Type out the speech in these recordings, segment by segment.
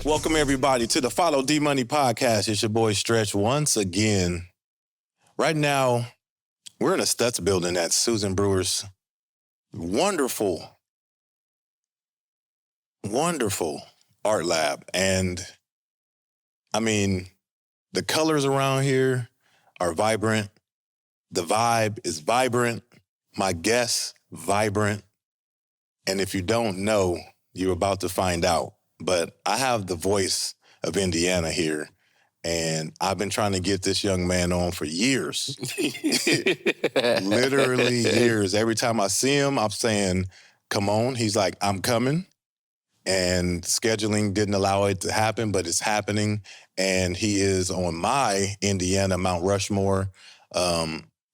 Welcome, everybody, to the Follow D Money podcast. It's your boy Stretch once again. Right now, we're in a Stutz building at Susan Brewer's wonderful art lab. And I mean, the colors around here are vibrant. The vibe is vibrant. My guests, vibrant. And if you don't know, you're about to find out. But I have the voice of Indiana here, and I've been trying to get this young man on for years. Literally years. Every time I see him, I'm saying, come on. He's like, I'm coming. And scheduling didn't allow it to happen, but it's happening. And he is on my Indiana Mount Rushmore.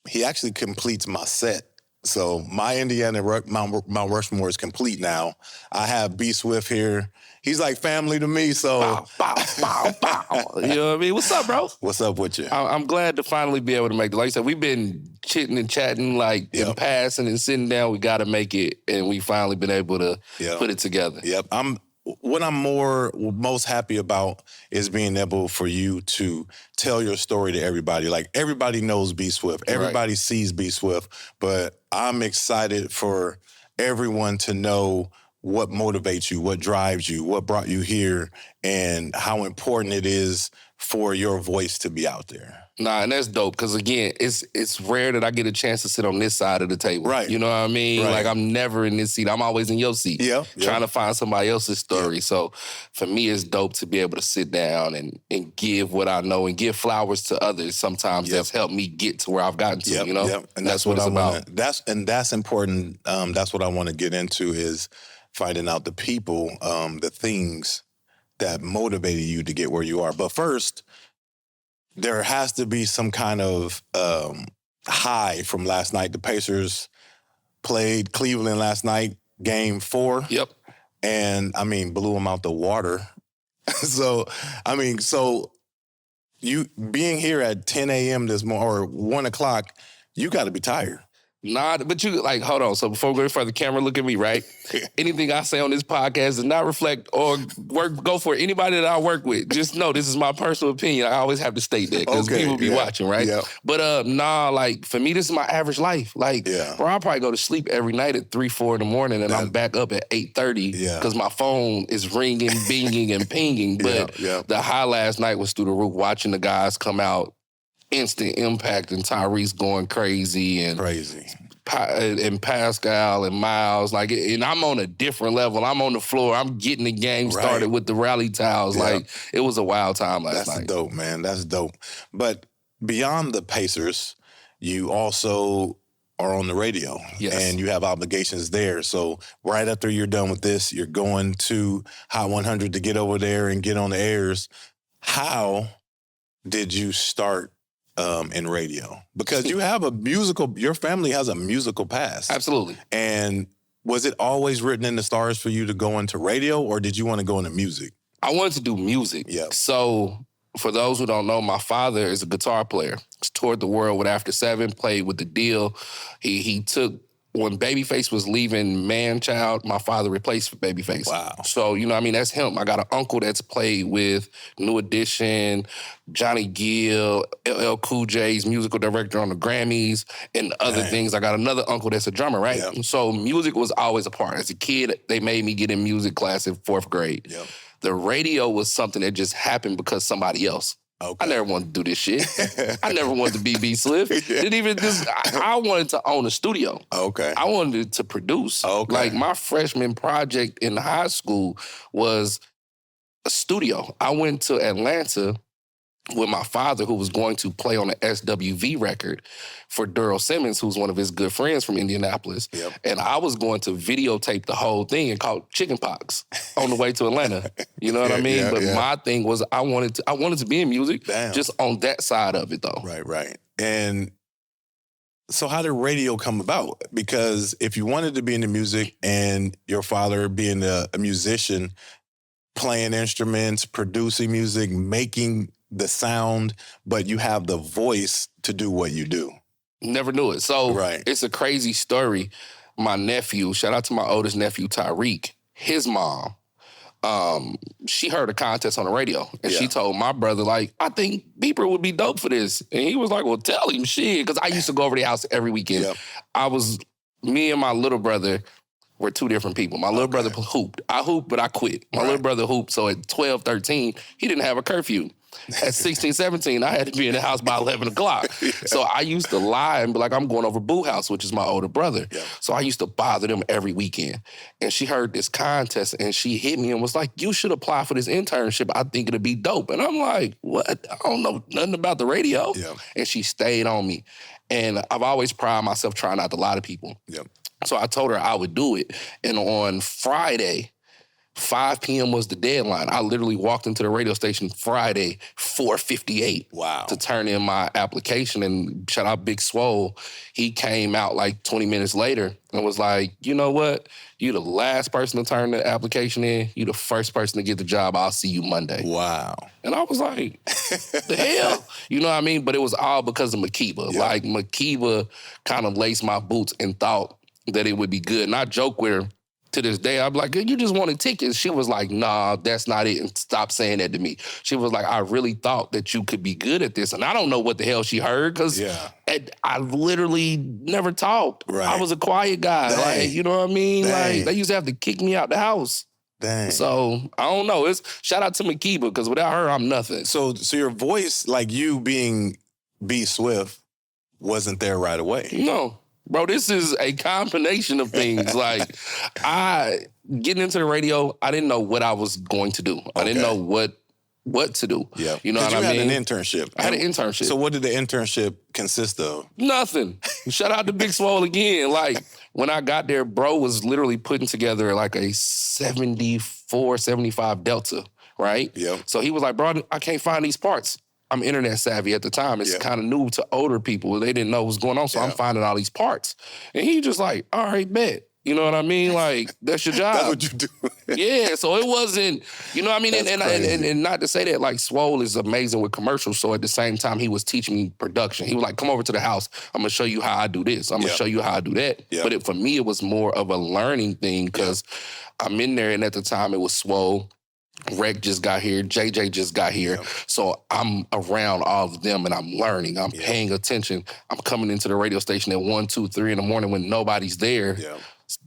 He actually completes my set. So my Indiana Mount Rushmore is complete now. I have B Swift here. He's like family to me, so. Bow, bow, bow, bow. You know what I mean? What's up, bro? What's up with you? I'm glad to finally be able to make it. Like I said, we've been chitting and chatting, like in passing and sitting down. We got to make it, and we finally been able to put it together. Yep. What I'm most happy about is being able for you to tell your story to everybody. Like, everybody knows B Swift. Everybody sees B Swift. But I'm excited for everyone to know what motivates you, what drives you, what brought you here, and how important it is for your voice to be out there. Nah, and that's dope, because again, it's rare that I get a chance to sit on this side of the table. Right. You know what I mean? Right. Like, I'm never in this seat. I'm always in your seat. Trying to find somebody else's story. So for me, it's dope to be able to sit down and give what I know and give flowers to others sometimes that's helped me get to where I've gotten to, you know? And that's what it's about. That's important. That's what I want to get into, is finding out the people, the things that motivated you to get where you are. But first, there has to be some kind of high from last night. The Pacers played Cleveland last night, game 4. Yep. And, I mean, blew them out the water. So you being here at 10 a.m. this morning, or 1 o'clock, you got to be tired. Nah, but you, like, hold on. So before we go any further, camera, look at me, right? Anything I say on this podcast does not reflect or go for anybody that I work with. Just know this is my personal opinion. I always have to state that, because people be watching, right? Yeah. But like, for me, this is my average life. Like, bro, I probably go to sleep every night at 3, 4 in the morning, and I'm back up at 8:30 because my phone is ringing, binging, and pinging. But the high last night was through the roof, watching the guys come out. Instant impact, and Tyrese going crazy and Pascal and Miles, like, and I'm on a different level. I'm on the floor. I'm getting the game started with the rally towels. Like, it was a wild time last night. That's dope, man. That's dope. But beyond the Pacers, you also are on the radio, and you have obligations there. So right after you're done with this, you're going to Hot 100 to get over there and get on the airs. How did you start in radio? Because you have your family has a musical past. Absolutely. And was it always written in the stars for you to go into radio, or did you want to go into music? I wanted to do music. Yeah. So for those who don't know, my father is a guitar player. He's toured the world with After 7, played with The Deal. He took, when Babyface was leaving Man Child, my father replaced Babyface. Wow. So, you know what I mean? That's him. I got an uncle that's played with New Edition, Johnny Gill, LL Cool J's musical director on the Grammys, and other things. I got another uncle that's a drummer, right? Yep. So music was always a part. As a kid, they made me get in music class in 4th grade. Yep. The radio was something that just happened because somebody else. Okay. I never wanted to do this shit. I never wanted to be B Swift. I wanted to own a studio. Okay. I wanted to produce. Okay. Like, my freshman project in high school was a studio. I went to Atlanta with my father, who was going to play on an SWV record for Daryl Simmons, who's one of his good friends from Indianapolis. Yep. And I was going to videotape the whole thing and call it chickenpox on the way to Atlanta. You know what I mean? But my thing was I wanted to be in music, just on that side of it, though. Right. And so how did radio come about? Because if you wanted to be into music, and your father being a musician, playing instruments, producing music, making the sound, but you have the voice to do what you do. Never knew it. So it's a crazy story. My nephew, shout out to my oldest nephew, Tyreek, his mom she heard a contest on the radio, and she told my brother, like, I think Beeper would be dope for this. And he was like, well, tell him, shit. Because I used to go over to the house every weekend. Me and my little brother were two different people. My little brother hooped. I hooped, but I quit. My little brother hooped, so at 12, 13, he didn't have a curfew. At 16, 17, I had to be in the house by 11 o'clock. So I used to lie and be like, I'm going over Boo House, which is my older brother. So I used to bother them every weekend. And she heard this contest, and she hit me and was like, you should apply for this internship. I think it'd be dope. And I'm like, what? I don't know nothing about the radio. And she stayed on me. And I've always prided myself trying not to lie to people. So I told her I would do it. And on Friday, 5 p.m. was the deadline. I literally walked into the radio station Friday, 4:58. Wow. To turn in my application. And shout out Big Swole. He came out like 20 minutes later and was like, you know what? You the last person to turn the application in. You the first person to get the job. I'll see you Monday. Wow. And I was like, the hell? You know what I mean? But it was all because of Makeba. Like, Makeba kind of laced my boots and thought that it would be good. And I joke with her to this day. I'm like, you just wanted tickets. She was like, nah, that's not it. And stop saying that to me. She was like, I really thought that you could be good at this. And I don't know what the hell she heard, because I literally never talked. I was a quiet guy. Dang. Like, you know what I mean? Dang. Like, they used to have to kick me out the house. Dang. So, I don't know. It's shout out to Makeba, because without her, I'm nothing. So your voice, like you being B Swift, wasn't there right away. No. Bro, this is a combination of things. Like, getting into the radio, I didn't know what I was going to do. I didn't know what to do. You know what I mean? You had an internship. I had an internship. So what did the internship consist of? Nothing. Shout out to Big Swole again. Like, when I got there, bro was literally putting together like a 74, 75 Delta, right? So he was like, bro, I can't find these parts. I'm internet savvy at the time. It's kind of new to older people. They didn't know what was going on, so I'm finding all these parts. And he just like, all right, bet. You know what I mean? Like, that's your job. That's what you do. So it wasn't, you know what I mean? And not to say that, like, Swole is amazing with commercials, so at the same time, he was teaching me production. He was like, come over to the house. I'm going to show you how I do this. I'm going to show you how I do that. But for me, it was more of a learning thing, because I'm in there, and at the time, it was Swole. Rec just got here. JJ just got here. So I'm around all of them, and I'm learning. I'm paying attention. I'm coming into the radio station at 1, 2, 3 in the morning when nobody's there,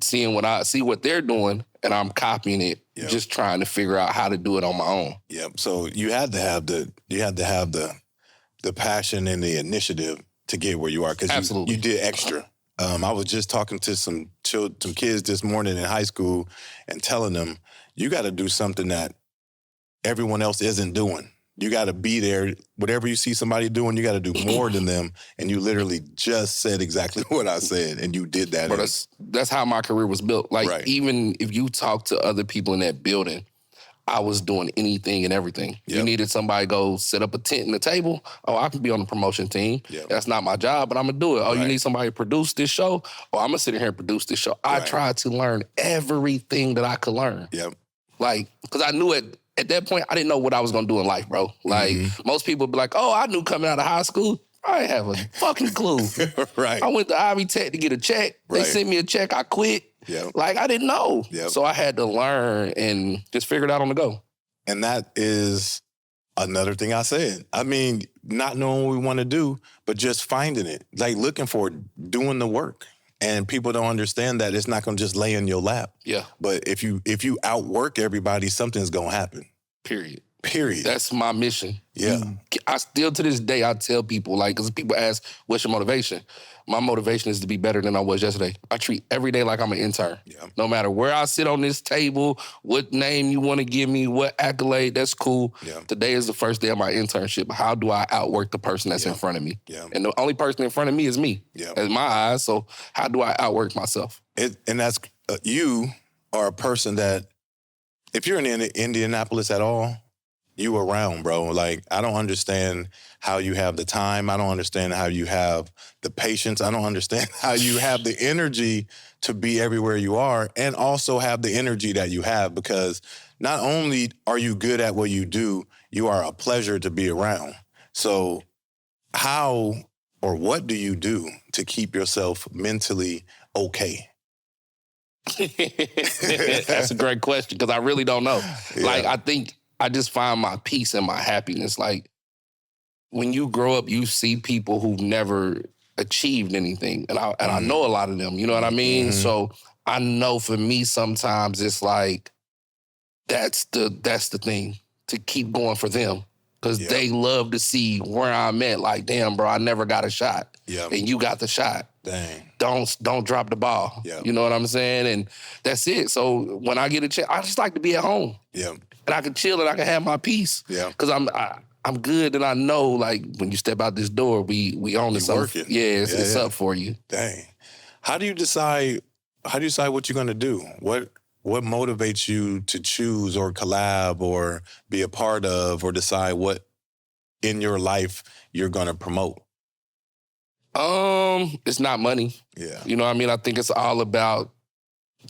seeing what they're doing, and I'm copying it, just trying to figure out how to do it on my own. So you had to have the passion and the initiative to get where you are, because you did extra. I was just talking to some kids this morning in high school and telling them, you got to do something that everyone else isn't doing. You got to be there. Whatever you see somebody doing, you got to do more than them. And you literally just said exactly what I said, and you did that. But that's how my career was built. Like, even if you talk to other people in that building, I was doing anything and everything. You needed somebody to go set up a tent and a table. Oh, I can be on the promotion team. That's not my job, but I'm going to do it. Oh, you need somebody to produce this show? Oh, I'm going to sit here and produce this show. I tried to learn everything that I could learn. Like, because I knew at that point, I didn't know what I was going to do in life, bro. Like, most people be like, oh, I knew coming out of high school. I didn't have a fucking clue. I went to Ivy Tech to get a check. They sent me a check. I quit. Like, I didn't know. So I had to learn and just figure it out on the go. And that is another thing I said. I mean, not knowing what we want to do, but just finding it. Like, looking for it, doing the work. And people don't understand that it's not going to just lay in your lap. But if you outwork everybody, something's going to happen. Period. That's my mission. I still, to this day, I tell people, like, because people ask, what's your motivation? My motivation is to be better than I was yesterday. I treat every day like I'm an intern. No matter where I sit on this table, what name you want to give me, what accolade, that's cool. Today is the first day of my internship. How do I outwork the person that's in front of me? And the only person in front of me is me. That's my eyes. So how do I outwork myself? And that's, you are a person that, if you're in Indianapolis at all, you around, bro. Like, I don't understand how you have the time. I don't understand how you have the patience. I don't understand how you have the energy to be everywhere you are, and also have the energy that you have, because not only are you good at what you do, you are a pleasure to be around. So how or what do you do to keep yourself mentally okay? That's a great question because I really don't know. Yeah. Like, I think I just find my peace and my happiness. Like, when you grow up, you see people who've never achieved anything. And I know a lot of them, you know what I mean? So I know for me, sometimes it's like, that's the thing, to keep going for them. Because they love to see where I'm at. Like, damn, bro, I never got a shot. Yep. And you got the shot. Dang. Don't drop the ball. Yep. You know what I'm saying? And that's it. So when I get a chance, I just like to be at home. Yeah. And I can chill and I can have my peace. Yeah. Because I'm good and I know, like, when you step out this door, we own the something. Yeah, it's up for you. Dang. How do you decide what you're gonna do? What motivates you to choose or collab or be a part of or decide what in your life you're gonna promote? It's not money. Yeah. You know what I mean? I think it's all about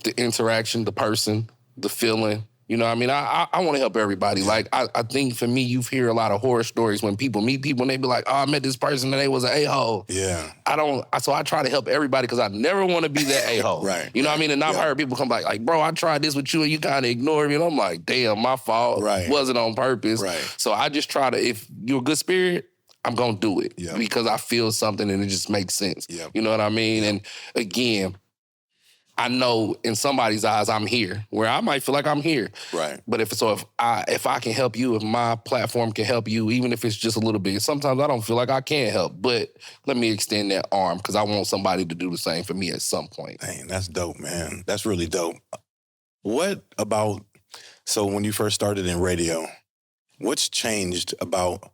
the interaction, the person, the feeling. You know what I mean? I want to help everybody. Like, I think for me, you hear a lot of horror stories when people meet people and they be like, oh, I met this person and they was an a-hole. Yeah. So I try to help everybody because I never want to be that a-hole. Right. You know what I mean? And I've heard people come back like, bro, I tried this with you and you kind of ignored me. And I'm like, damn, my fault. Right. Wasn't on purpose. Right. So I just try to, if you're a good spirit, I'm going to do it. Yeah. Because I feel something and it just makes sense. Yeah. You know what I mean? And again, I know in somebody's eyes I'm here, where I might feel like I'm here. Right. But if I can help you, if my platform can help you, even if it's just a little bit, sometimes I don't feel like I can help, but let me extend that arm because I want somebody to do the same for me at some point. Dang, that's dope, man. That's really dope. What about, so when you first started in radio, what's changed about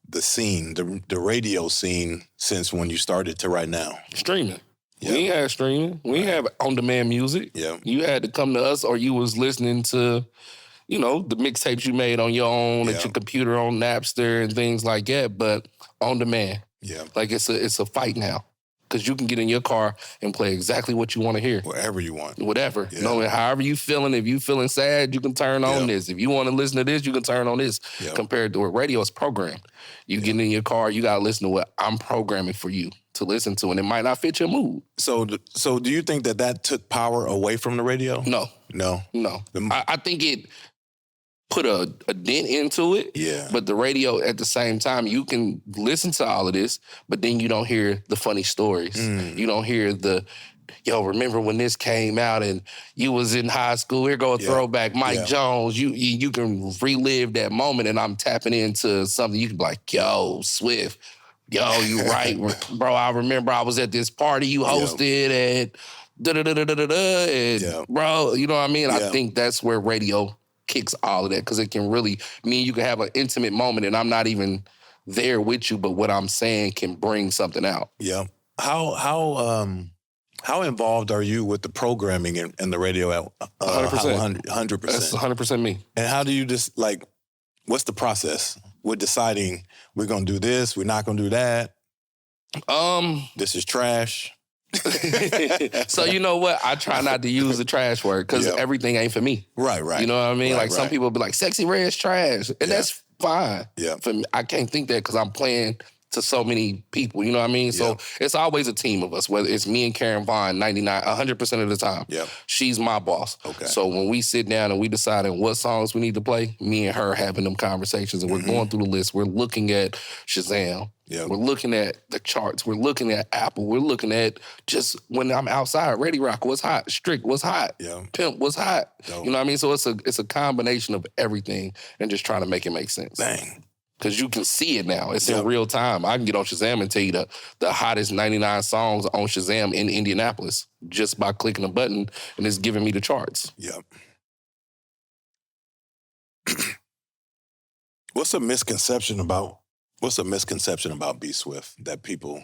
the scene, the radio scene since when you started to right now? Streaming. Yep. We ain't had streaming. We ain't have on-demand music. Yeah. You had to come to us or you was listening to, the mixtapes you made on your own at your computer on Napster and things like that, but on demand. Yeah. Like it's a fight now. Because you can get in your car and play exactly what you want to hear. Whatever you want. Whatever. Yeah. However you feeling. If you feeling sad, you can turn on this. If you want to listen to this, you can turn on this. Compared to a radio, it's programmed. You get in your car, you got to listen to what I'm programming for you to listen to, and it might not fit your mood. So do you think that took power away from the radio? No. I think it put a dent into it. Yeah. But the radio, at the same time, you can listen to all of this, but then you don't hear the funny stories. You don't hear remember when this came out and you was in high school? Here go a throwback, Mike Jones. You can relive that moment, and I'm tapping into something. You can be like, yo, Swift. Yo, you right. Bro, I remember I was at this party you hosted at da-da-da-da-da-da. And bro, you know what I mean? I think that's where radio kicks all of that because it can really mean you can have an intimate moment and I'm not even there with you, but what I'm saying can bring something out. Yeah. How involved are you with the programming and the radio at 100%? 100%. That's 100% me. And how do you just what's the process with deciding we're going to do this, we're not going to do that? This is trash. So you know what? I try not to use the trash word because everything ain't for me. Right. You know what I mean? Some people be like, Sexy Red is trash. And that's fine. Yeah. For me, I can't think that because I'm playing to so many people, you know what I mean? So it's always a team of us, whether it's me and Karen Vaughn 100% of the time. Yeah. She's my boss. Okay. So when we sit down and we decide on what songs we need to play, me and her having them conversations and we're going through the list. We're looking at Shazam. Yeah. We're looking at the charts. We're looking at Apple. We're looking at just when I'm outside, Ready Rock, what's hot? Strict, what's hot? Yeah. Pimp, what's hot? Dope. You know what I mean? So it's a combination of everything and just trying to make it make sense. Dang. Because you can see it now. It's in real time. I can get on Shazam and tell you the hottest 99 songs on Shazam in Indianapolis just by clicking a button, and it's giving me the charts. Yep. What's a misconception about B Swift that people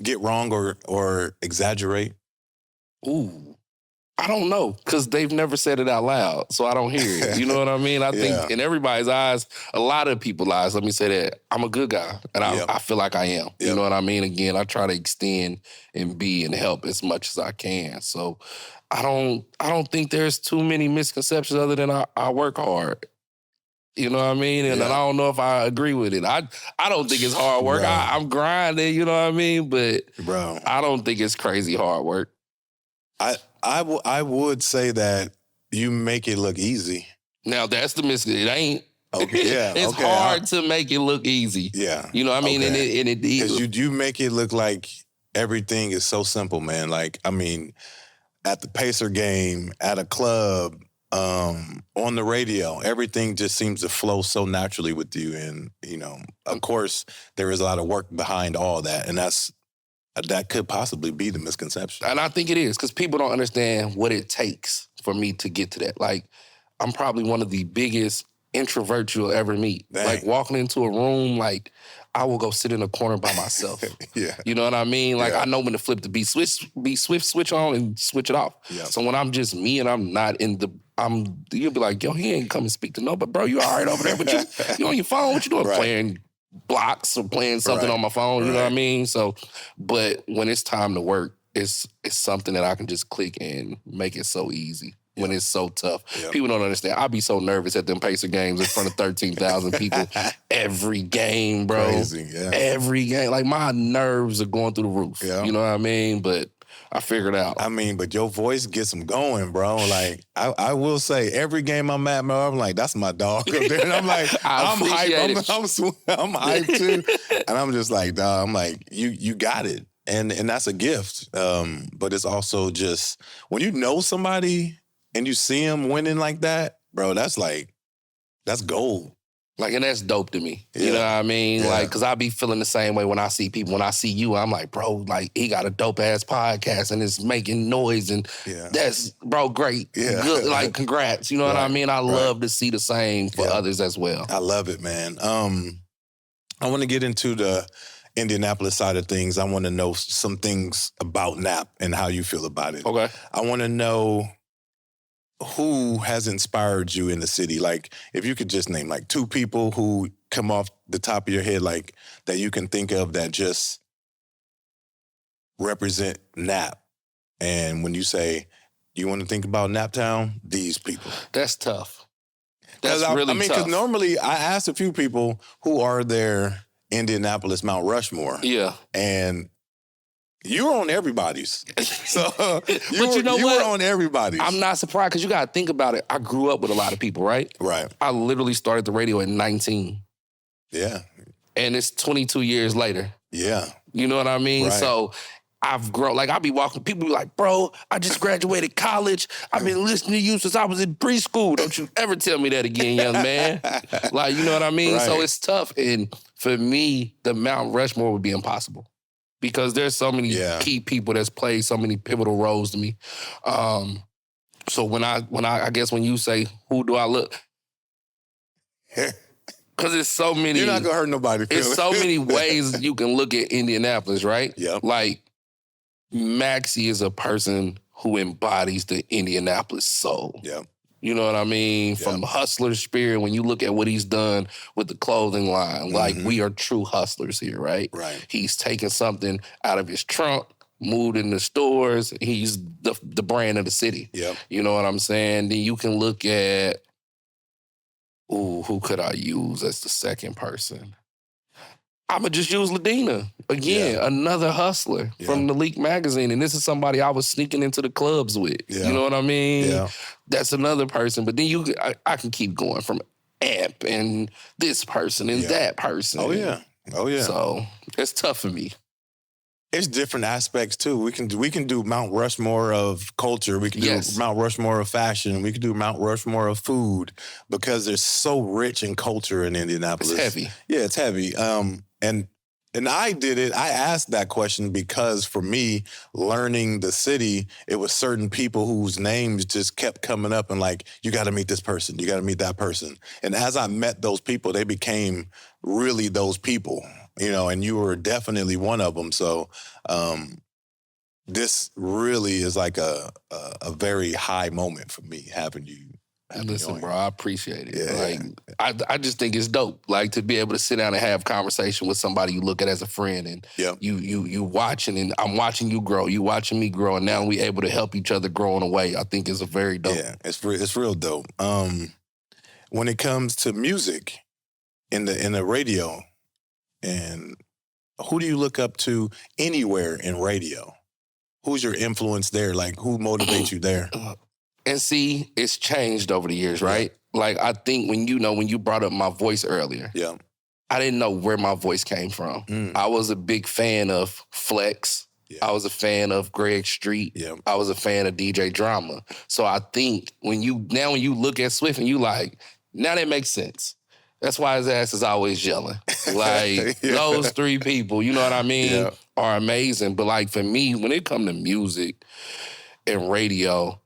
get wrong or exaggerate? Ooh. I don't know, because they've never said it out loud, so I don't hear it. You know what I mean? I think in everybody's eyes, a lot of people's eyes, let me say that, I'm a good guy, and I feel like I am. You know what I mean? Again, I try to extend and be and help as much as I can. So I don't think there's too many misconceptions other than I work hard. You know what I mean? And I don't know if I agree with it. I don't think it's hard work. I'm grinding, you know what I mean? But I don't think it's crazy hard work. I would say that you make it look easy. Now that's the mistake. It ain't. Okay, yeah, it's hard to make it look easy. Yeah, you know what I mean. Okay. And it because you make it look like everything is so simple, man. Like I mean, at the Pacer game, at a club, on the radio, everything just seems to flow so naturally with you. And you know, of course, there is a lot of work behind all that, and that could possibly be the misconception. And I think it is because people don't understand what it takes for me to get to that. Like, I'm probably one of the biggest introverts you'll ever meet. Dang. Like, walking into a room, like, I will go sit in a corner by myself. Yeah. You know what I mean? Like, I know when to flip the be swift switch on and switch it off. Yeah. So when I'm just me and I'm not in the, you'll be like, yo, he ain't come and speak to no, but bro, you all right over there? But you on your phone? What you doing? Right. Playing blocks or playing something on my phone, you know what I mean? So, but when it's time to work, it's something that I can just click and make it so easy. When it's so tough. Yep. People don't understand. I'd be so nervous at them Pacer games in front of 13,000 people every game, bro. Crazy, yeah. Every game. Like, my nerves are going through the roof. Yeah. You know what I mean? But I figured out. I mean, but your voice gets them going, bro. Like, I will say, every game I'm at, bro, I'm like, that's my dog up there. And I'm like, I'm hyped. I'm hyped, too. And I'm just like, dog, I'm like, you got it. And that's a gift. But it's also just, when you know somebody and you see them winning like that, bro, that's gold. Like, and that's dope to me. Yeah. You know what I mean? Yeah. Like, because I be feeling the same way when I see people. When I see you, I'm like, bro, like, he got a dope-ass podcast and it's making noise and that's, bro, great. Yeah. Good, like, congrats. You know what I mean? I love to see the same for others as well. I love it, man. I want to get into the Indianapolis side of things. I want to know some things about Nap and how you feel about it. Okay. I want to know who has inspired you in the city? Like, if you could just name like 2 people who come off the top of your head, like that you can think of that just represent Nap. And when you say you want to think about Naptown, these people. That's tough. That's really tough. Because normally I asked a few people who are their Indianapolis Mount Rushmore. Yeah. And you were on everybody's. So you were on everybody's. I'm not surprised because you got to think about it. I grew up with a lot of people, right? Right. I literally started the radio at 19. Yeah. And it's 22 years later. Yeah. You know what I mean? Right. So I've grown. Like, I'll be walking, people be like, bro, I just graduated college. I've been listening to you since I was in preschool. Don't you ever tell me that again, young man. Like, you know what I mean? Right. So it's tough. And for me, the Mount Rushmore would be impossible. Because there's so many key people that's played so many pivotal roles to me. So when I guess when you say, who do I look? Because it's so many. You're not going to hurt nobody. It's so many ways you can look at Indianapolis, right? Yeah. Like, emcee is a person who embodies the Indianapolis soul. Yeah. You know what I mean? From hustler spirit, when you look at what he's done with the clothing line, like, we are true hustlers here, right? Right. He's taken something out of his trunk, moved in the stores. He's the brand of the city. Yeah. You know what I'm saying? Then you can look at, who could I use as the second person? I'm going to just use Ladina. Again, another hustler from the Leak magazine. And this is somebody I was sneaking into the clubs with. Yeah. You know what I mean? Yeah. That's another person. But then I can keep going from Amp and this person and that person. Oh, yeah. Oh, yeah. So it's tough for me. It's different aspects, too. We can do Mount Rushmore of culture. We can do Mount Rushmore of fashion. We can do Mount Rushmore of food because they're so rich in culture in Indianapolis. It's heavy. Yeah, it's heavy. And I did it. I asked that question because for me, learning the city, it was certain people whose names just kept coming up and like, you got to meet this person. You got to meet that person. And as I met those people, they became really those people, you know, and you were definitely one of them. So this really is like a very high moment for me having you. Listen, bro, I appreciate it. Yeah. Like, I just think it's dope. Like, to be able to sit down and have conversation with somebody you look at as a friend, and you watching, and I'm watching you grow, you watching me grow, and now we able to help each other grow in a way. I think is a very dope. Yeah, it's real dope. When it comes to music in the radio, and who do you look up to anywhere in radio? Who's your influence there? Like, who motivates you there? And see, it's changed over the years, right? Yeah. Like, I think when you brought up my voice earlier, yeah, I didn't know where my voice came from. I was a big fan of Flex. Yeah. I was a fan of Greg Street. Yeah. I was a fan of DJ Drama. So I think when you look at Swift and you like, now that makes sense. That's why his ass is always yelling. Like, yeah. Those three people, you know what I mean, yeah. are amazing. But like for me, when it comes to music and radio,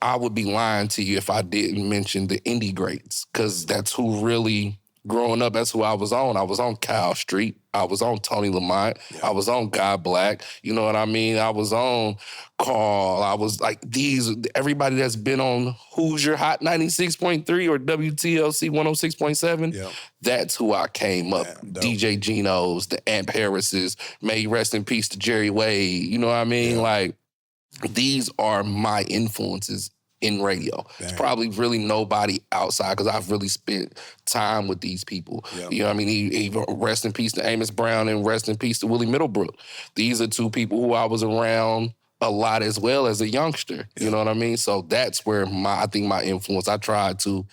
I would be lying to you if I didn't mention the indie greats, because that's who really, growing up, that's who I was on. I was on Kyle Street. I was on Tony Lamont. Yeah. I was on God Black. You know what I mean? I was on Carl. I was like everybody that's been on Hoosier Hot 96.3 or WTLC 106.7, yeah. That's who I came up. Yeah, DJ Geno's, the Amp Harris's, may rest in peace to Jerry Wade. You know what I mean? Yeah. Like, these are my influences in radio. Dang. It's probably really nobody outside because I've really spent time with these people. Yep. You know what I mean? Rest in peace to Amos Brown and rest in peace to Willie Middlebrook. These are two people who I was around a lot as well as a youngster. Yep. You know what I mean? So that's where I think my influence, I tried to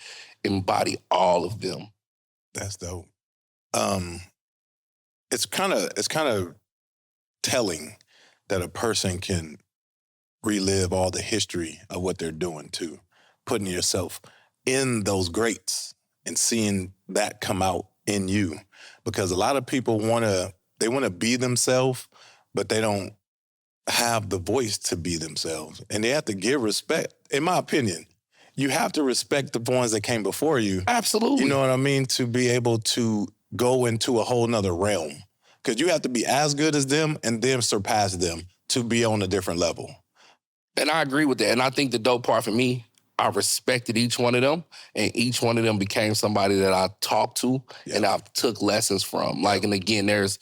embody all of them. That's dope. It's kind of telling that a person can relive all the history of what they're doing too. Putting yourself in those greats and seeing that come out in you. Because a lot of people want to be themselves, but they don't have the voice to be themselves. And they have to give respect. In my opinion, you have to respect the ones that came before you. Absolutely. You know what I mean? To be able to go into a whole nother realm. Because you have to be as good as them and then surpass them to be on a different level. And I agree with that. And I think the dope part for me, I respected each one of them, and each one of them became somebody that I talked to and I took lessons from. Like, and again, there's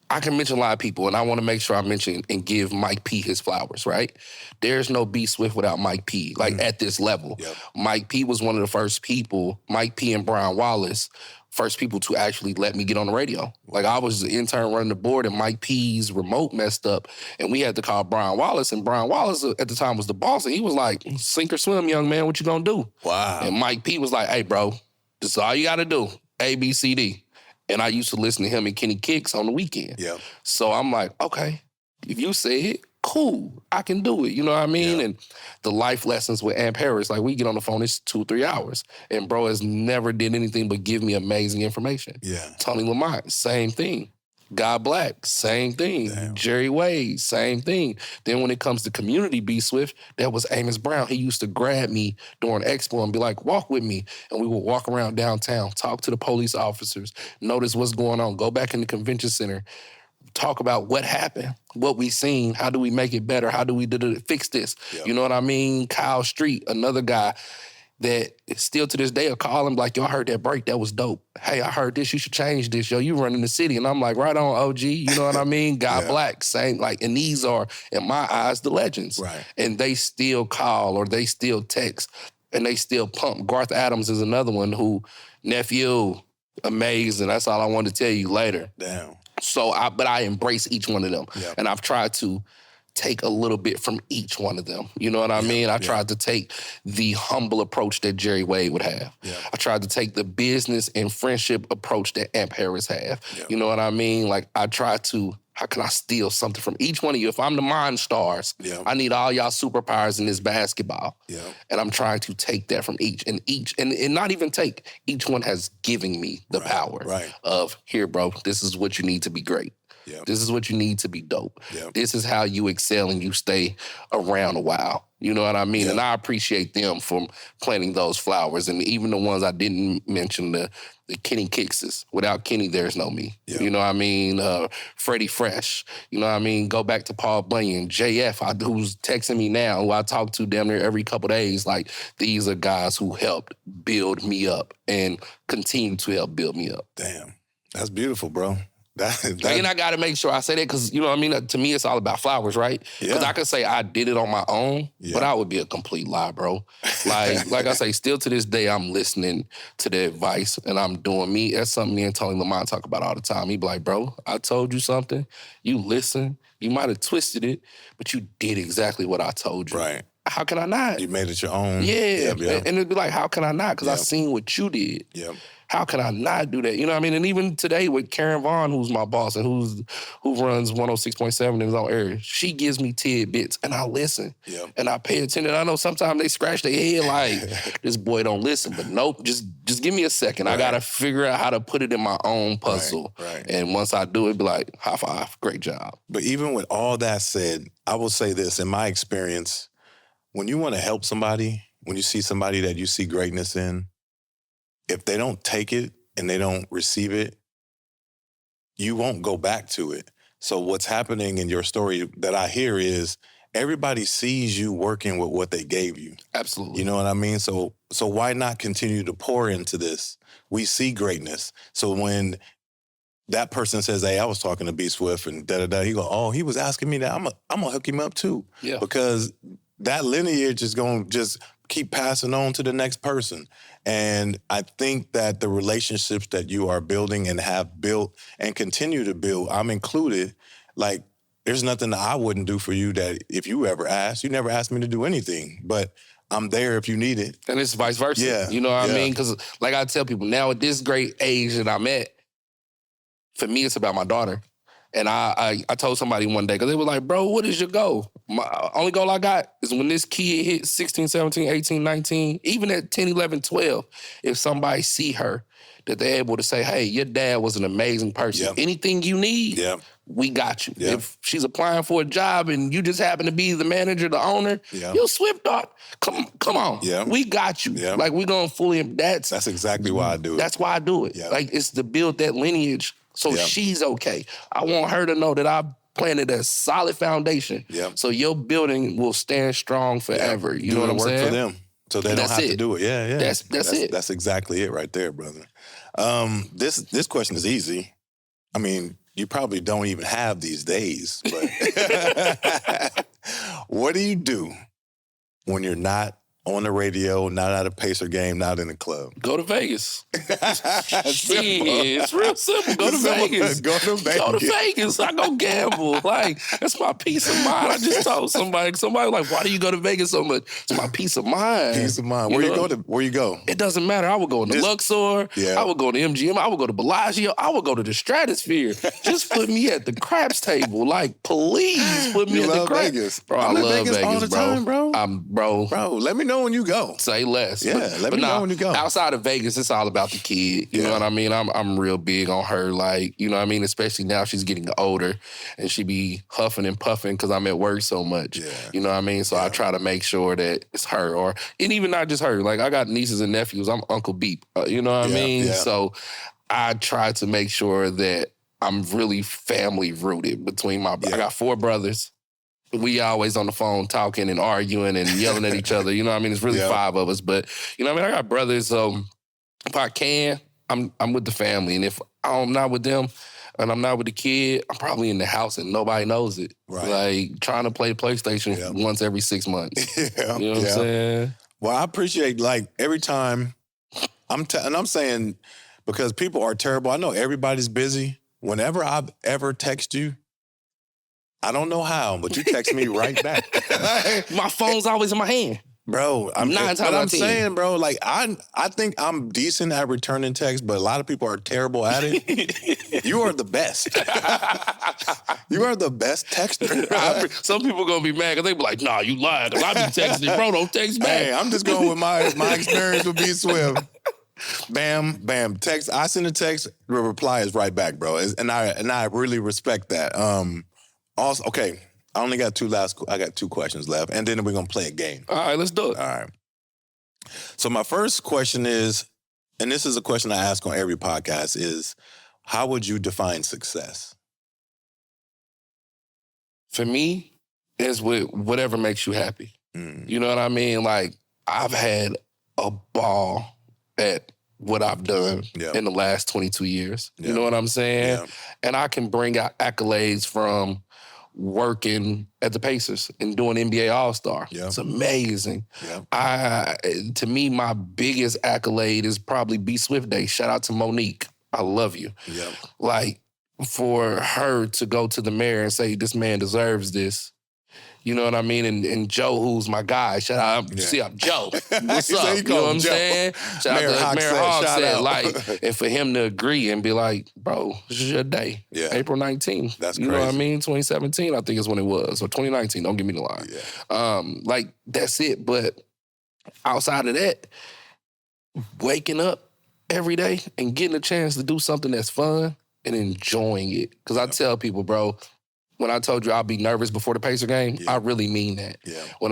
I can mention a lot of people, and I want to make sure I mention and give Mike P his flowers, right? There's no B Swift without Mike P, like at this level. Yep. Mike P was one of the first people, Mike P and Brian Wallace, first people to actually let me get on the radio. Like, I was the intern running the board, and Mike P's remote messed up, and we had to call Brian Wallace, and Brian Wallace at the time was the boss, and he was like, sink or swim, young man, what you gonna do? Wow. And Mike P was like, hey, bro, this is all you gotta do, A, B, C, D. And I used to listen to him and Kenny Kicks on the weekend. Yeah. So I'm like, okay, if you say it, cool, I can do it. You know what I mean? Yeah. And the life lessons with Amp Harris, like, we get on the phone, it's 2-3 hours. And bro has never did anything but give me amazing information. Yeah. Tony Lamont, same thing. God Black, same thing. Damn. Jerry Wade, same thing. Then when it comes to community B Swift, that was Amos Brown. He used to grab me during Expo and be like, walk with me. And we would walk around downtown, talk to the police officers, notice what's going on, go back in the convention center, talk about what happened, what we seen, how do we make it better, how do we fix this? Yep. You know what I mean? Kyle Street, another guy that still to this day will call him like, yo, I heard that break, that was dope. Hey, I heard this, you should change this, yo, you running the city. And I'm like, right on, OG, you know what I mean? God Black, same, like, and these are, in my eyes, the legends. Right. And they still call or they still text and they still pump. Garth Adams is another one who, nephew, amazing. That's all I wanted to tell you later. Damn. So, but I embrace each one of them. Yep. And I've tried to take a little bit from each one of them. You know what I mean? I tried to take the humble approach that Jerry Wade would have. Yeah. I tried to take the business and friendship approach that Amp Harris have. Yeah. You know what I mean? Like, I tried to, how can I steal something from each one of you? If I'm the Mind Stars, I need all y'all superpowers in this basketball. Yeah. And I'm trying to take that from each, and not even take, each one has given me the power of, here, bro, this is what you need to be great. Yep. This is what you need to be dope. Yep. This is how you excel and you stay around a while. You know what I mean? Yep. And I appreciate them for planting those flowers. And even the ones I didn't mention, the Kenny Kickses. Without Kenny, there's no me. Yep. You know what I mean? Freddie Fresh. You know what I mean? Go back to Paul Bunyan. JF, who's texting me now, who I talk to damn near every couple days. Like, these are guys who helped build me up and continue to help build me up. Damn. That's beautiful, bro. And I got to make sure I say that because, you know what I mean? To me, it's all about flowers, right? Because I could say I did it on my own, but I would be a complete lie, bro. Like I say, still to this day, I'm listening to the advice and I'm doing me. That's something me and Tony Lamont talk about all the time. He be like, bro, I told you something. You listen. You might have twisted it, but you did exactly what I told you. Right. How can I not? You made it your own. Yeah. And it'd be like, how can I not? Because I seen what you did. Yeah. How can I not do that? You know what I mean? And even today with Karen Vaughn, who's my boss and who runs 106.7 in his own area, she gives me tidbits and I listen. Yeah. And I pay attention. I know sometimes they scratch their head like, this boy don't listen. But nope, just give me a second. Right. I got to figure out how to put it in my own puzzle. Right. And once I do it, be like, high five, great job. But even with all that said, I will say this, in my experience, when you want to help somebody, when you see somebody that you see greatness in, if they don't take it and they don't receive it, you won't go back to it. So what's happening in your story that I hear is everybody sees you working with what they gave you. Absolutely. You know what I mean? So why not continue to pour into this? We see greatness. So when that person says, hey, I was talking to B Swift and da-da-da, he go, oh, he was asking me that. I'm gonna hook him up too. Yeah. Because that lineage is going to just keep passing on to the next person. And I think that the relationships that you are building and have built and continue to build, I'm included, like there's nothing that I wouldn't do for you that if you ever asked, you never asked me to do anything, but I'm there if you need it. And it's vice versa. Yeah. You know what I mean? Because like I tell people, now at this great age that I'm at, for me, it's about my daughter. And I told somebody one day, because they were like, bro, what is your goal? My only goal I got is when this kid hits 16, 17, 18, 19, even at 10, 11, 12, if somebody see her, that they're able to say, hey, your dad was an amazing person. Yep. Anything you need, we got you. Yep. If she's applying for a job and you just happen to be the manager, the owner, you're Swift Dog. Come on. Yep. We got you. Yep. Like, we're going to fully, that's exactly why I do it. That's why I do it. Yep. Like, it's to build that lineage so she's okay. I want her to know that I planted a solid foundation. Yep. So your building will stand strong forever. You know what I'm saying? Work for them. So they don't have to do it. Yeah. That's it. That's exactly it right there, brother. This question is easy. I mean, you probably don't even have these days, but what do you do when you're not on the radio, not at a Pacer game, not in a club? Go to Vegas. It's real simple. Go to Vegas. Go to Vegas. I go gamble. Like, that's my peace of mind. I just told somebody was like, why do you go to Vegas so much? It's my peace of mind. Peace of mind. Where you go? It doesn't matter. I would go in the Luxor. Yeah. I would go to MGM. I would go to Bellagio. I would go to the Stratosphere. Just put me at the craps table. Like, please put me at the craps. Vegas. Bro, I love Vegas all the time, bro. Bro, let me know when you go. Say less. Yeah, let me know when you go. Outside of Vegas, it's all about the kid. You know what I mean? I'm real big on her. Like, you know what I mean? Especially now she's getting older and she be huffing and puffing because I'm at work so much. Yeah. You know what I mean? So I try to make sure that it's her and even not just her. Like, I got nieces and nephews. I'm Uncle Beep. You know what I mean? Yeah. So I try to make sure that I'm really family rooted between I got 4 brothers. We always on the phone talking and arguing and yelling at each other. You know what I mean? It's really 5 of us. But, you know what I mean? I got brothers. So if I can, I'm with the family. And if I'm not with them and I'm not with the kid, I'm probably in the house and nobody knows it. Right. Like, trying to play PlayStation once every 6 months. You know what I'm saying? Well, I appreciate, like, every time and I'm saying, because people are terrible. I know everybody's busy. Whenever I've ever text you, I don't know how, but you text me right back. My phone's always in my hand. Bro, I'm saying, bro, like, I think I'm decent at returning texts, but a lot of people are terrible at it. You are the best. You are the best texter. Some people gonna be mad because they be like, nah, you lied. Because I be texting, bro, don't text back. Hey, I'm just going with my experience with B Swift. Bam, bam, text. I send a text, the reply is right back, bro. And I really respect that. Also, okay, I only got 2 questions left, and then we're going to play a game. All right, let's do it. All right. So my first question is, and this is a question I ask on every podcast, is how would you define success? For me, it's with whatever makes you happy. You know what I mean? Like, I've had a ball at what I've done in the last 22 years. You know what I'm saying? Yeah. And I can bring out accolades from working at the Pacers and doing NBA All-Star. Yeah. It's amazing. Yeah. To me, my biggest accolade is probably B Swift Day. Shout out to Monique. I love you. Yeah. Like, for her to go to the mayor and say, this man deserves this. You know what I mean? And Joe, who's my guy, shout out, see, I'm Joe. What's up? You know what I'm saying? Shout out to Mayor Hogg like, and for him to agree and be like, bro, this is your day. Yeah. April 19th. That's crazy. You know what I mean? 2017, I think is when it was, or 2019, don't give me the line. Yeah. Like, that's it. But outside of that, waking up every day and getting a chance to do something that's fun and enjoying it. Because I tell people, bro, when I told you I'll be nervous before the Pacer game, I really mean that. Yeah. When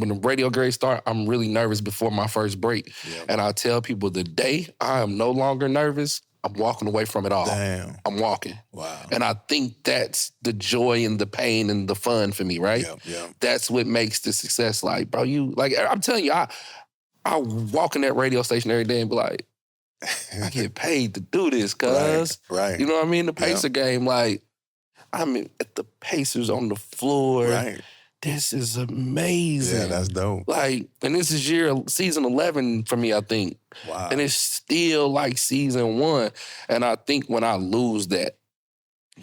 the radio grades start, I'm really nervous before my first break. Yeah. And I tell people the day I am no longer nervous, I'm walking away from it all. Damn. I'm walking. Wow. And I think that's the joy and the pain and the fun for me, right? Yeah. Yeah. That's what makes the success. Like, bro, I'm telling you, I walk in that radio station every day and be like, I get paid to do this, cuz. Right. You know what I mean? The Pacer game, like, I'm at the Pacers on the floor. Right. This is amazing. Yeah, that's dope. Like, and this is season 11 for me, I think. Wow. And it's still like season 1. And I think when I lose that,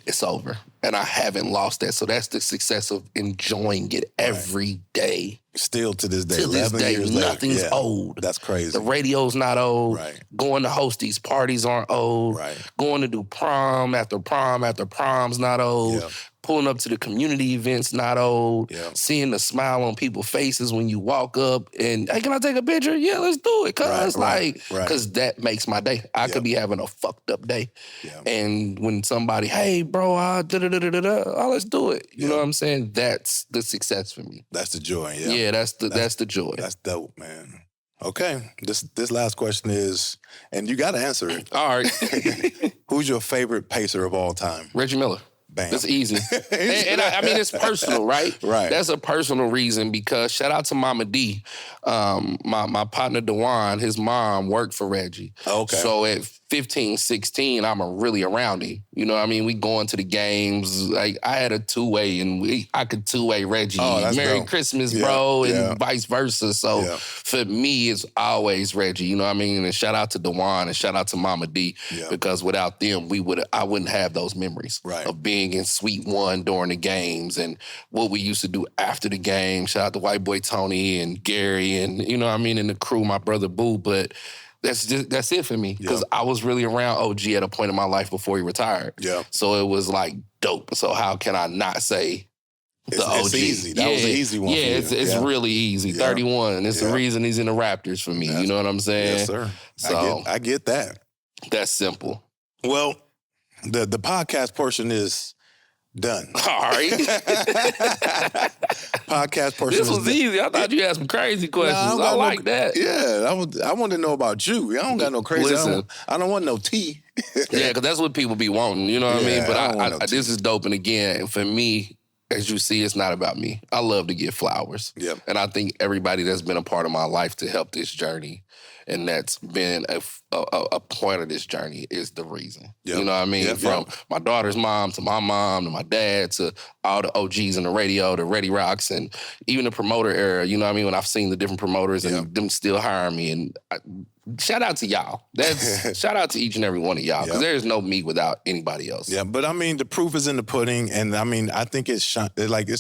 it's over. And I haven't lost that. So that's the success of enjoying it every day. Still to this day. To this day, nothing's old. That's crazy. The radio's not old. Right. Going to host these parties aren't old. Right. Going to do prom after prom's not old. Yeah. Pulling up to the community events, not old. Yeah. Seeing the smile on people's faces when you walk up and, hey, can I take a picture? Yeah, let's do it. Cause cause that makes my day. I could be having a fucked up day. Yeah. And when somebody, hey, bro, let's do it. You know what I'm saying? That's the success for me. That's the joy, Yeah, that's the joy. That's dope, man. Okay, this last question is, and you got to answer it. All right. Who's your favorite Pacer of all time? Reggie Miller. Bam. That's easy. and I mean, it's personal, right? Right. That's a personal reason because shout out to Mama D. My partner, Dewan, his mom worked for Reggie. Okay. So at 15, 16, I'm really around him. You know what I mean? We going to the games. Like, I had a two-way, and I could two-way Reggie. Merry dope. Christmas, bro, and vice versa. So for me, it's always Reggie. You know what I mean? And shout out to Dewan and shout out to Mama D because without them, I wouldn't have those memories of being in Suite 1 during the games and what we used to do after the game. Shout out to White Boy Tony and Gary and, you know what I mean, and the crew, my brother Boo. But that's it for me because I was really around OG at a point in my life before he retired. Yeah. So it was like dope. So how can I not say the OG? It's easy. That was an easy one. Yeah, it's really easy. 31. It's the reason he's in the Raptors for me. You know what I'm saying? Yes, sir. So I get that. That's simple. Well, the podcast portion is done. All right. Podcast portion. This was easy. I thought you had some crazy questions. I like that. Yeah, I want to know about you. I don't got no crazy. Listen, I don't want no tea. Yeah, because that's what people be wanting. You know what I mean? But this is dope. And again, for me, as you see, it's not about me. I love to get flowers. Yep. And I think everybody that's been a part of my life to help this journey and that's been a point of this journey is the reason. Yep. You know what I mean? From my daughter's mom to my mom to my dad to all the OGs in the radio, the Ready Rocks, and even the promoter era. You know what I mean? When I've seen the different promoters and them still hiring me. And shout out to y'all. Shout out to each and every one of y'all because there's no me without anybody else. Yeah, but I mean, the proof is in the pudding. And I mean, I think it's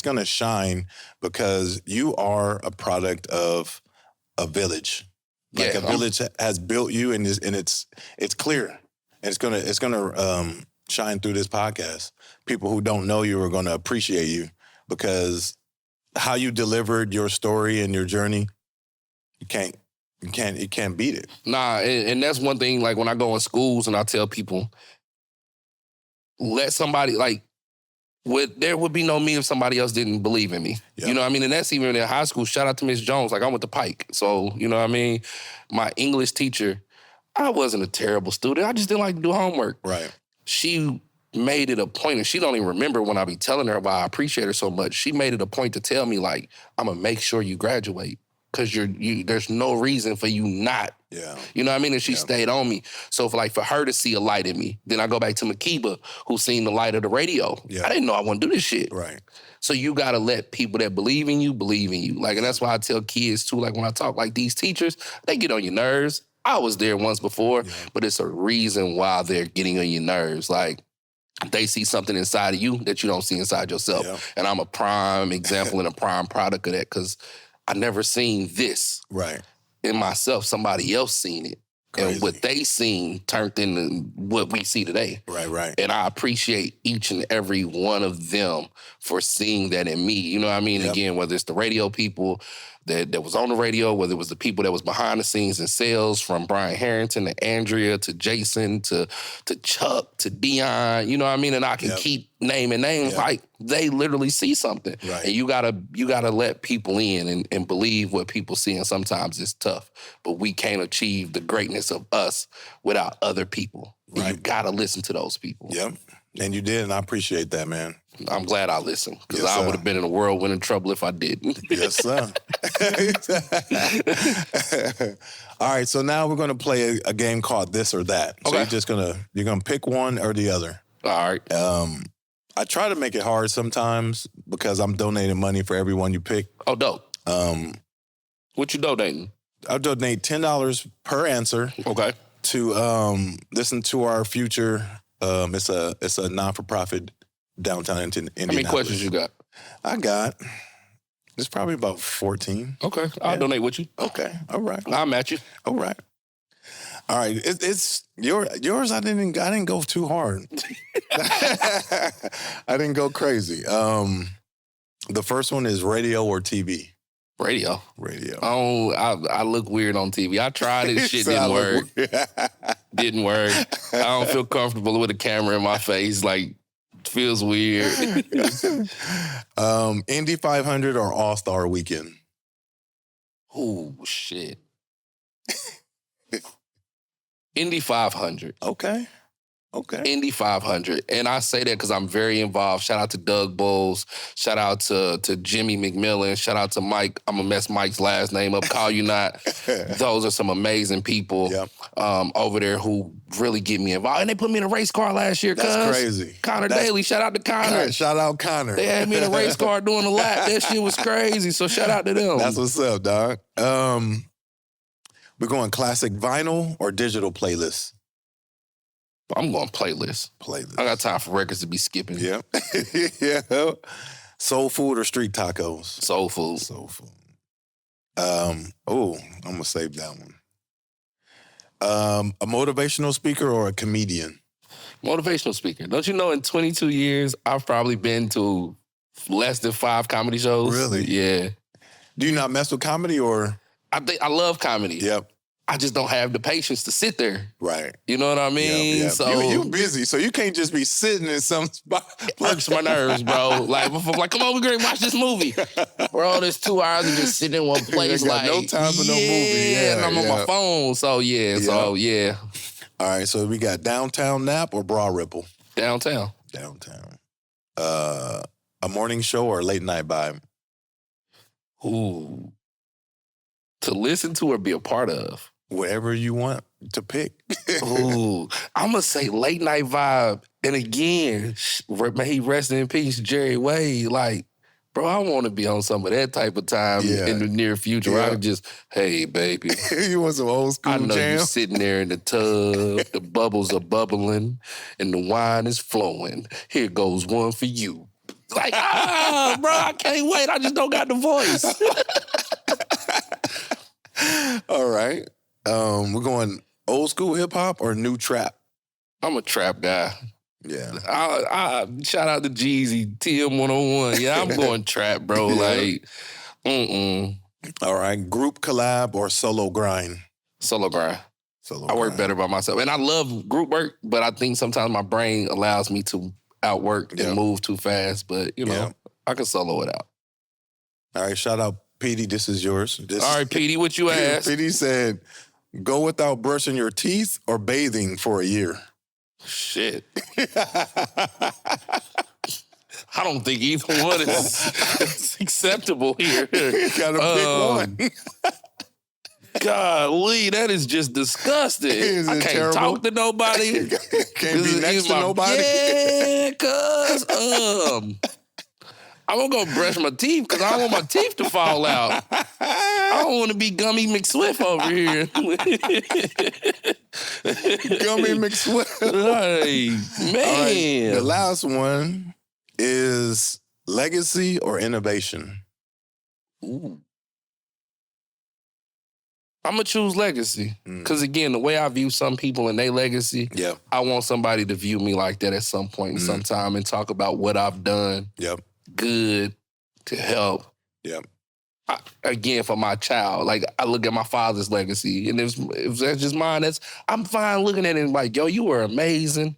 going to shine because you are a product of a village. Like a village has built you, and it's clear, and it's gonna shine through this podcast. People who don't know you are gonna appreciate you because how you delivered your story and your journey, you can't beat it. Nah, and that's one thing. Like when I go in schools and I tell people, let somebody there would be no me if somebody else didn't believe in me. Yep. You know what I mean? And that's even in high school. Shout out to Miss Jones. Like, I went to Pike. So, you know what I mean? My English teacher, I wasn't a terrible student. I just didn't like to do homework. Right. She made it a point, and she don't even remember when I be telling her why I appreciate her so much. She made it a point to tell me, like, I'm going to make sure you graduate. because there's no reason for you not. Yeah. You know what I mean? And she stayed on me. So for her to see a light in me, then I go back to Makiba, who seen the light of the radio. Yeah. I didn't know I want to do this shit. Right. So you got to let people that believe in you. Like, and that's why I tell kids too, like when I talk, like these teachers, they get on your nerves. I was there once before, but it's a reason why they're getting on your nerves. Like, they see something inside of you that you don't see inside yourself. Yeah. And I'm a prime example and a prime product of that, because I never seen this in myself. Somebody else seen it. Crazy. And what they seen turned into what we see today. Right. And I appreciate each and every one of them for seeing that in me. You know what I mean? Again, whether it's the radio people that was on the radio, whether it was the people that was behind the scenes in sales, from Brian Harrington to Andrea to Jason to Chuck to Dion, you know what I mean? And I can keep naming names. Like, they literally see something. Right. And you gotta let people in and believe what people see. And sometimes it's tough, but we can't achieve the greatness of us without other people. Right. And you gotta listen to those people. Yep. And you did, and I appreciate that, man. I'm glad I listened, because I would have been in a whirlwind of trouble if I didn't. Yes, sir. All right, so now we're going to play a game called This or That. So you're gonna pick one or the other. All right. I try to make it hard sometimes because I'm donating money for every one you pick. Oh, dope. What you donating? I'll donate $10 per answer. Okay. To listen to our future. It's a non-for-profit downtown Indianapolis. How many questions you got? It's probably about 14. Okay, I'll donate with you. Okay, all right. I'll match you. All right. All right, it's yours. I didn't go too hard. I didn't go crazy. The first one is radio or TV. Radio. I look weird on TV. I tried it. Shit didn't work. Didn't work. I don't feel comfortable with a camera in my face. Like, feels weird. Indy 500 or All-Star Weekend? Oh, shit. Indy 500. Okay. Indy 500. And I say that because I'm very involved. Shout out to Doug Bowles. Shout out to Jimmy McMillan. Shout out to Mike. I'm going to mess Mike's last name up. Call you not. Those are some amazing people over there who really get me involved. And they put me in a race car last year. That's crazy. Connor Daly. Shout out to Connor. Shout out Connor. They had me in a race car doing a lap. That shit was crazy. So shout out to them. That's what's up, dog. We're going classic vinyl or digital playlist? I'm going playlist. I got time for records to be skipping. Yeah. Yeah. Soul food or street tacos? Soul food. I'm going to save that one. A motivational speaker or a comedian? Motivational speaker. Don't you know, in 22 years, I've probably been to less than 5 comedy shows. Really? Yeah. Do you not mess with comedy or? I love comedy. Yep. I just don't have the patience to sit there. Right. You know what I mean? Yep. So you busy, so you can't just be sitting in some spot. It hurts my nerves, bro. Like, come on, we're going to watch this movie. Bro, there's 2 hours of just sitting in one place. Got no time for no movie. Yeah, and I'm on my phone. So, yeah. All right, so we got downtown nap or Broad Ripple? Downtown. A morning show or late night vibe? Ooh. To listen to or be a part of? Whatever you want to pick. Ooh, I'm going to say late night vibe. And again, may he rest in peace, Jerry Wade. Like, bro, I want to be on some of that type of time in the near future where I can just, hey, baby. You want some old school jam? I know you're sitting there in the tub, the bubbles are bubbling, and the wine is flowing. Here goes one for you. Like, bro, I can't wait. I just don't got the voice. All right. We're going old school hip hop or new trap? I'm a trap guy. Yeah. I shout out to Jeezy, TM101. Yeah, I'm going trap, bro. Like, All right. Group collab or solo grind? Solo grind. I work better by myself. And I love group work, but I think sometimes my brain allows me to outwork and move too fast. But, you know, I can solo it out. All right. Shout out, Petey. This is yours. All right, Petey, what you asked? Petey said, go without brushing your teeth or bathing for a year? Shit. I don't think either one is acceptable here. You gotta pick one. Golly, that is just disgusting. I can't terrible? talk to nobody. Can't be next to nobody. Yeah, cuz I'm gonna go brush my teeth because I don't want my teeth to fall out. I don't want to be Gummy McSwift over here. Gummy McSwift. Hey, man. Right, the last one is legacy or innovation. Ooh. I'm going to choose legacy. Because, again, the way I view some people and their legacy, I want somebody to view me like that at some point in some time and talk about what I've done good to help. Again, for my child. Like, I look at my father's legacy, and if that's just mine, I'm fine looking at it and like, yo, you were amazing.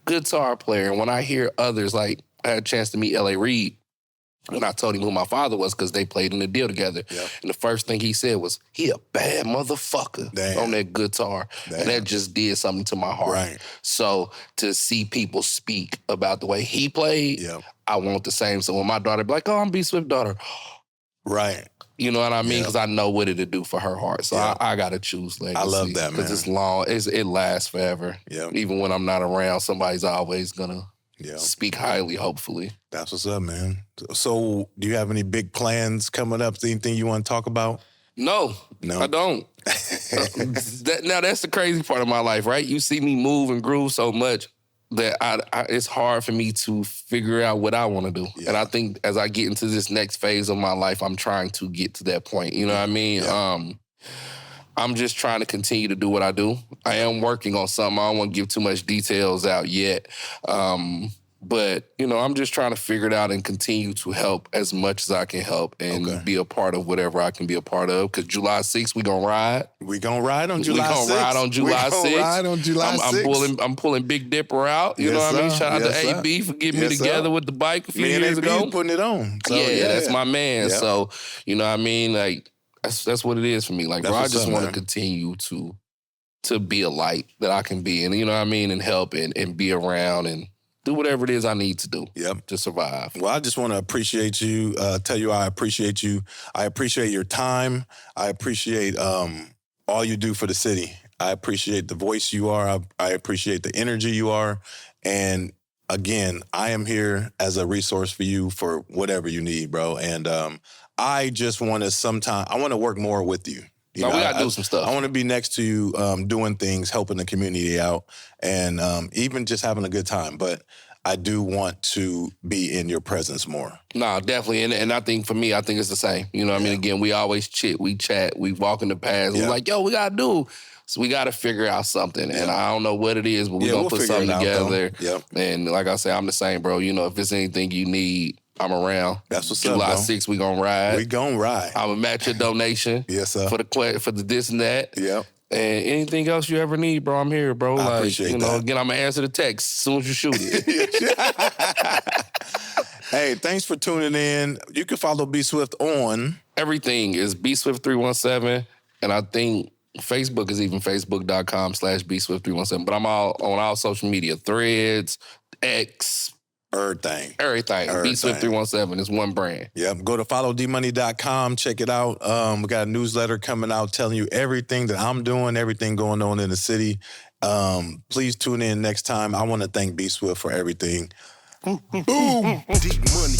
Guitar player. And when I hear others, like, I had a chance to meet L.A. Reid, and I told him who my father was because they played in the deal together. And the first thing he said was, he a bad motherfucker on that guitar. And that just did something to my heart. So to see people speak about the way he played, I want the same. So when my daughter be like, oh, I'm B Swift's daughter. You know what I mean? Because I know what it'll do for her heart. So I got to choose legacy. I love that, man. Because it's long. It lasts forever. Even when I'm not around, somebody's always going to speak highly, hopefully. That's what's up, man. So do you have any big plans coming up? Anything you want to talk about? No, I don't. Now, that's the crazy part of my life, right? You see me move and groove so much that it's hard for me to figure out what I want to do. And I think as I get into this next phase of my life, I'm trying to get to that point. You know what I mean? I'm just trying to continue to do what I do. I am working on something. I don't want to give too much details out yet. But, you know, I'm just trying to figure it out and continue to help as much as I can help and be a part of whatever I can be a part of. Because July 6th, we going to ride. We going to ride on July 6th. We going to ride on July 6th. We going to ride on July 6th. I'm pulling Big Dipper out. You know what I mean? Shout out to AB for getting me together with the bike a few years ago. Putting it on. So, that's my man. So, you know what I mean? Like, that's what it is for me. Like, bro, I just want to continue to be a light that I can be. And, you know what I mean? And help and be around and do whatever it is I need to do to survive. Well, I just want to appreciate you, tell you I appreciate you. I appreciate your time. I appreciate all you do for the city. I appreciate the voice you are. I appreciate the energy you are. And again, I am here as a resource for you for whatever you need, bro. And I just want to I want to work more with you. We got to do some stuff. I want to be next to you doing things, helping the community out, and even just having a good time. But I do want to be in your presence more. No, definitely. And I think for me, I think it's the same. You know what I mean? Again, we always chit, we chat, we walk in the paths. We're like, yo, we got to do. So we got to figure out something. And I don't know what it is, but we're going to put something together. And like I say, I'm the same, bro. You know, if it's anything you need, I'm around. That's what's July up, 6th, we gonna ride. We gonna ride. I'm gonna match your donation. Yes, sir. For the this and that. And anything else you ever need, bro, I'm here, bro. I appreciate that. Again, I'm gonna answer the text as soon as you shoot it. Hey, thanks for tuning in. You can follow B Swift on everything is B Swift 317, and I think Facebook is even facebook.com/BSwift317. But I'm all on all social media, Threads, X. Everything. B Swift 317 is one brand. Go to followdmoney.com. Check it out. We got a newsletter coming out telling you everything that I'm doing, everything going on in the city. Please tune in next time. I want to thank B Swift for everything. Boom. Deep money.